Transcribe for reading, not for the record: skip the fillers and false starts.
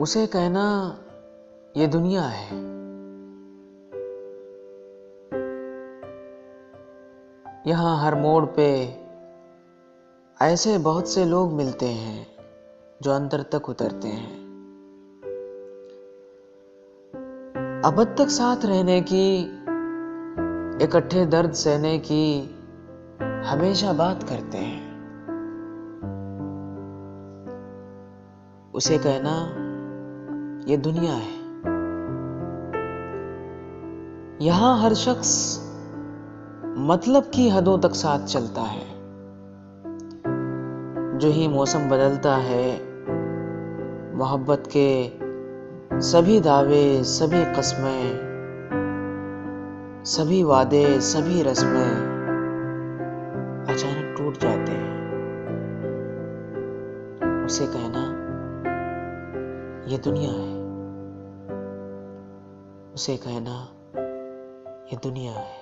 उसे कहना ये दुनिया है। यहाँ हर मोड़ पे ऐसे बहुत से लोग मिलते हैं जो अंदर तक उतरते हैं। अब तक साथ रहने की, इकट्ठे दर्द सहने की हमेशा बात करते हैं। उसे कहना ये दुनिया है। यहाँ हर शख्स मतलब की हदों तक साथ चलता है। जो ही मौसम बदलता है, मोहब्बत के सभी दावे, सभी कस्में, सभी वादे, सभी रस्में अचानक टूट जाते हैं। उसे कहना ये दुनिया है। उसे कहना ये दुनिया है।